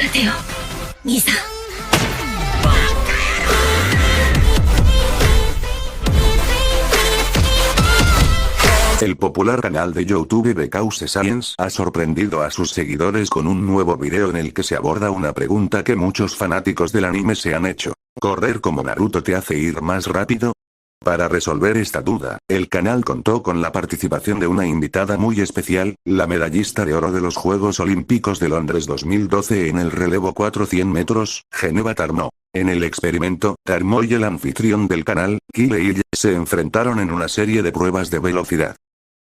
待てよ、兄さん。El popular canal de YouTube de Cause Science ha sorprendido a sus seguidores con un nuevo video en el que se aborda una pregunta que muchos fanáticos del anime se han hecho. ¿Correr como Naruto te hace ir más rápido? Para resolver esta duda, el canal contó con la participación de una invitada muy especial, la medallista de oro de los Juegos Olímpicos de Londres 2012 en el relevo 400 metros, Geneva Tarmo. En el experimento, Tarmo y el anfitrión del canal, Kyle, se enfrentaron en una serie de pruebas de velocidad.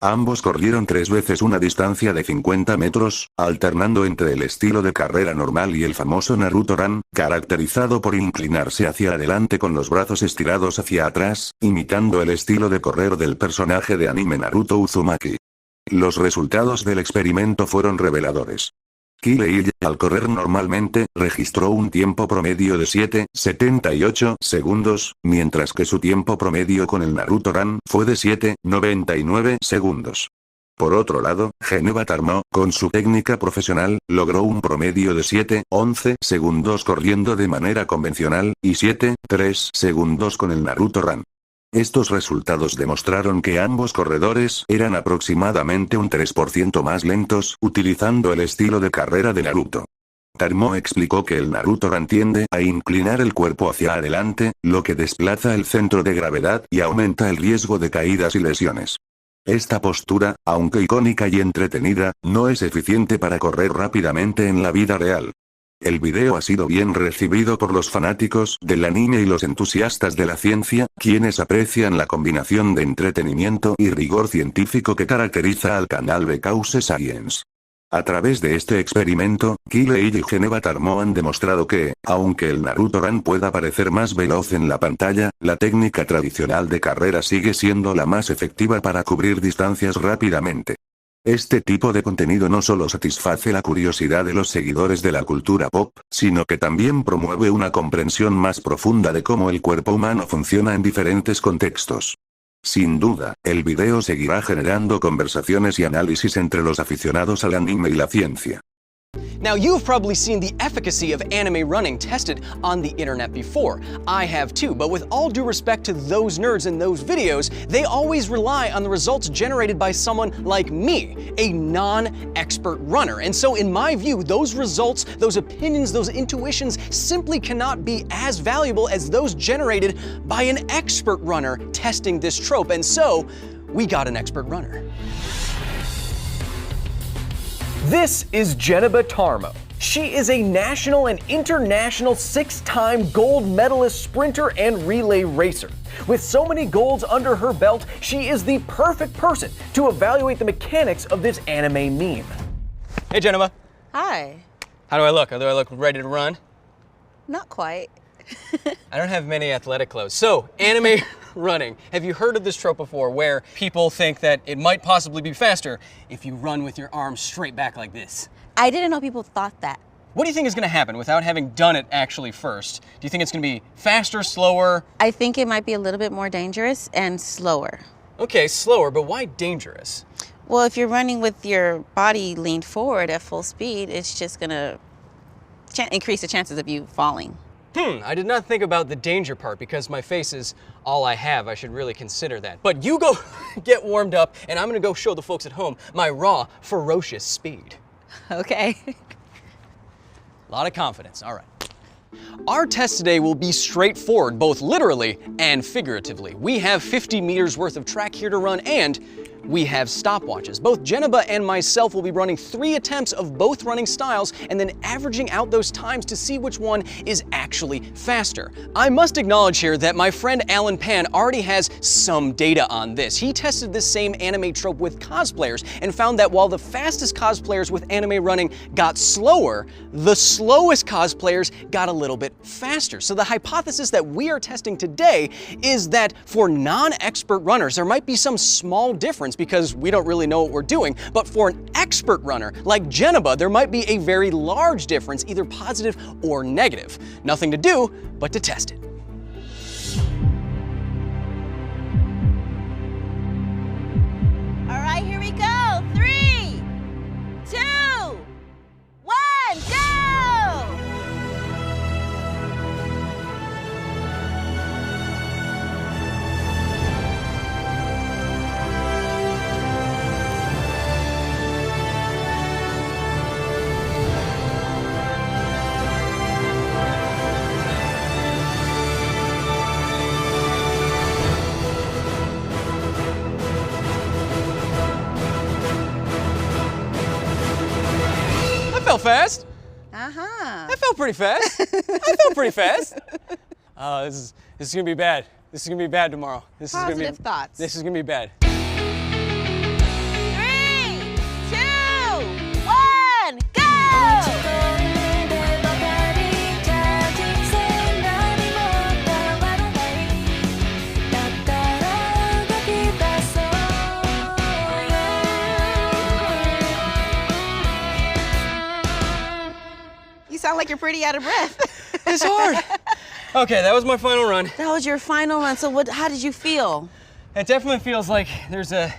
Ambos corrieron 3 veces una distancia de 50 metros, alternando entre el estilo de carrera normal y el famoso Naruto Run, caracterizado por inclinarse hacia adelante con los brazos estirados hacia atrás, imitando el estilo de correr del personaje de anime Naruto Uzumaki. Los resultados del experimento fueron reveladores. Kyle, al correr normalmente, registró un tiempo promedio de 7:78 segundos, mientras que su tiempo promedio con el Naruto Run fue de 7:99 segundos. Por otro lado, Geneva Tarmo, con su técnica profesional, logró un promedio de 7:11 segundos corriendo de manera convencional, y 7:3 segundos con el Naruto Run. Estos resultados demostraron que ambos corredores eran aproximadamente un 3% más lentos, utilizando el estilo de carrera de Naruto. Tarmo explicó que el Naruto Run tiende a inclinar el cuerpo hacia adelante, lo que desplaza el centro de gravedad y aumenta el riesgo de caídas y lesiones. Esta postura, aunque icónica y entretenida, no es eficiente para correr rápidamente en la vida real. El video ha sido bien recibido por los fanáticos del anime y los entusiastas de la ciencia, quienes aprecian la combinación de entretenimiento y rigor científico que caracteriza al canal de Cause Science. A través de este experimento, Kyle y Geneva Tarmo han demostrado que, aunque el Naruto Run pueda parecer más veloz en la pantalla, la técnica tradicional de carrera sigue siendo la más efectiva para cubrir distancias rápidamente. Este tipo de contenido no solo satisface la curiosidad de los seguidores de la cultura pop, sino que también promueve una comprensión más profunda de cómo el cuerpo humano funciona en diferentes contextos. Sin duda, el video seguirá generando conversaciones y análisis entre los aficionados al anime y la ciencia. Now, you've probably seen the efficacy of anime running tested on the internet before. I have too, but with all due respect to those nerds in those videos, they always rely on the results generated by someone like me, a non-expert runner. And so in my view, those results, those opinions, those intuitions simply cannot be as valuable as those generated by an expert runner testing this trope. And so, we got an expert runner. This is Geneva Tarmo. She is a national and international 6-time gold medalist sprinter and relay racer. With so many golds under her belt, she is the perfect person to evaluate the mechanics of this anime meme. Hey, Geneva. Hi. How do I look? Do I look ready to run? Not quite. I don't have many athletic clothes. So, anime running. Have you heard of this trope before where people think that it might possibly be faster if you run with your arms straight back like this? I didn't know people thought that. What do you think is going to happen without having done it actually first? Do you think it's going to be faster, slower? I think it might be a little bit more dangerous and slower. Okay, slower, but why dangerous? Well, if you're running with your body leaned forward at full speed, it's just going to increase the chances of you falling. I did not think about the danger part because my face is all I have. I should really consider that. But you go get warmed up, and I'm gonna go show the folks at home my raw, ferocious speed. Okay. A lot of confidence, all right. Our test today will be straightforward, both literally and figuratively. We have 50 meters worth of track here to run, and we have stopwatches. Both Geneva and myself will be running 3 attempts of both running styles and then averaging out those times to see which one is actually faster. I must acknowledge here that my friend Alan Pan already has some data on this. He tested this same anime trope with cosplayers and found that while the fastest cosplayers with anime running got slower, the slowest cosplayers got a little bit faster. So the hypothesis that we are testing today is that for non-expert runners, there might be some small difference because we don't really know what we're doing, but for an expert runner like Geneva, there might be a very large difference, either positive or negative. Nothing to do but to test it. All right, here we go. 3, 2, 1, go! fast. Uh-huh. That felt pretty fast. I felt pretty fast. Oh, this is gonna be bad. This is gonna be bad tomorrow. Positive thoughts. This is gonna be bad. 3, 2, 1, go! You sound like you're pretty out of breath. It's hard. Okay, that was my final run. That was your final run. So how did you feel? It definitely feels like there's a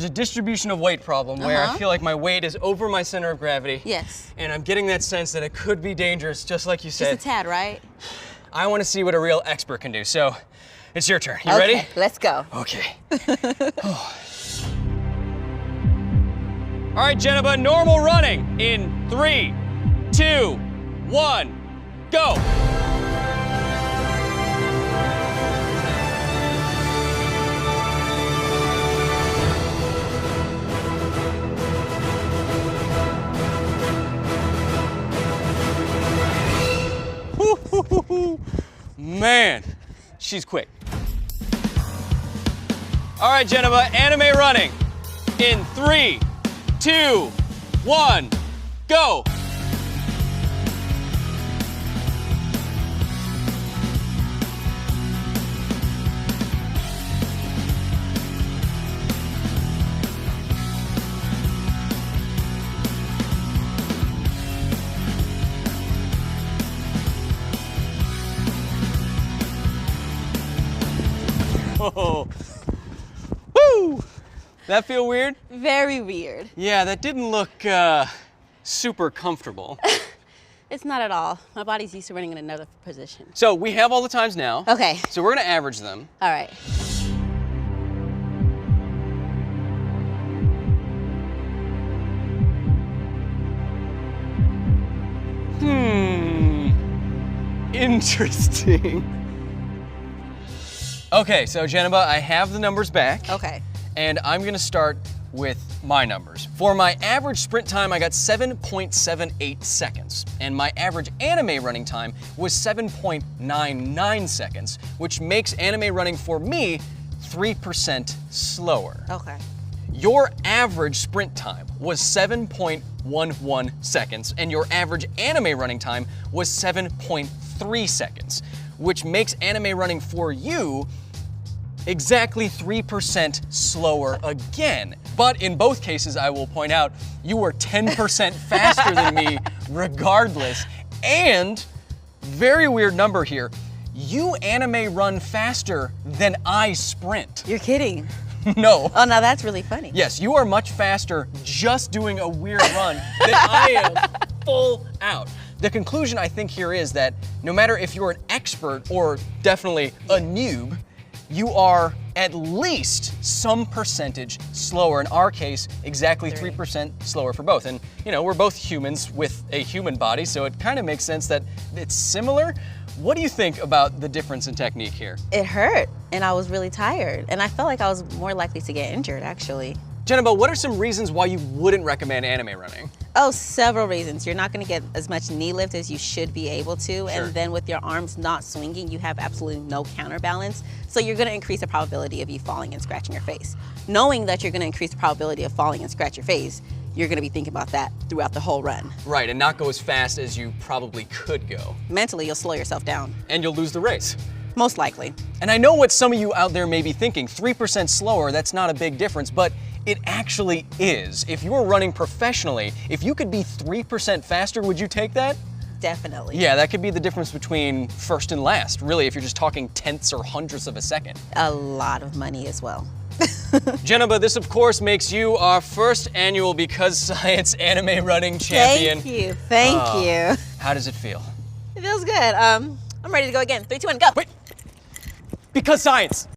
distribution of weight problem where I feel like my weight is over my center of gravity. Yes. And I'm getting that sense that it could be dangerous, just like you said. Just a tad, right? I want to see what a real expert can do. So it's your turn. You ready? Let's go. Okay. All right, Jennifer, normal running in 3, 2, 1, go. Man, she's quick. All right, Jennifer, anime running in 3, 2, 1, go. Oh. Woo! That feel weird? Very weird. Yeah, that didn't look super comfortable. It's not at all. My body's used to running in another position. So we have all the times now. Okay. So we're gonna average them. All right. Interesting. Okay, so Jennifer, I have the numbers back. Okay. And I'm gonna start with my numbers. For my average sprint time, I got 7.78 seconds. And my average anime running time was 7.99 seconds, which makes anime running for me 3% slower. Okay. Your average sprint time was 7.11 seconds, and your average anime running time was 7.3 seconds, which makes anime running for you exactly 3% slower again. But in both cases, I will point out, you were 10% faster than me regardless. And, very weird number here, you anime run faster than I sprint. You're kidding. No. Oh, now that's really funny. Yes, you are much faster just doing a weird run than I am full out. The conclusion I think here is that no matter if you're an expert or definitely a noob, you are at least some percentage slower. In our case, exactly 3% slower for both. And you know, we're both humans with a human body, so it kind of makes sense that it's similar. What do you think about the difference in technique here? It hurt, and I was really tired, and I felt like I was more likely to get injured, actually. Jennifer, what are some reasons why you wouldn't recommend anime running? Oh, several reasons. You're not gonna get as much knee lift as you should be able to, Sure. and then with your arms not swinging, you have absolutely no counterbalance, so you're gonna increase the probability of you falling and scratching your face. Knowing that you're gonna increase the probability of falling and scratch your face, you're gonna be thinking about that throughout the whole run. Right, and not go as fast as you probably could go. Mentally, you'll slow yourself down. And you'll lose the race. Most likely. And I know what some of you out there may be thinking, 3% slower, that's not a big difference, but it actually is. If you're running professionally, if you could be 3% faster, would you take that? Definitely. Yeah, that could be the difference between first and last, really, if you're just talking tenths or hundredths of a second. A lot of money as well. Jennifer, this of course makes you our first annual Because Science anime running champion. Thank you. How does it feel? It feels good. I'm ready to go again. 3, 2, 1, go. Wait. Because Science.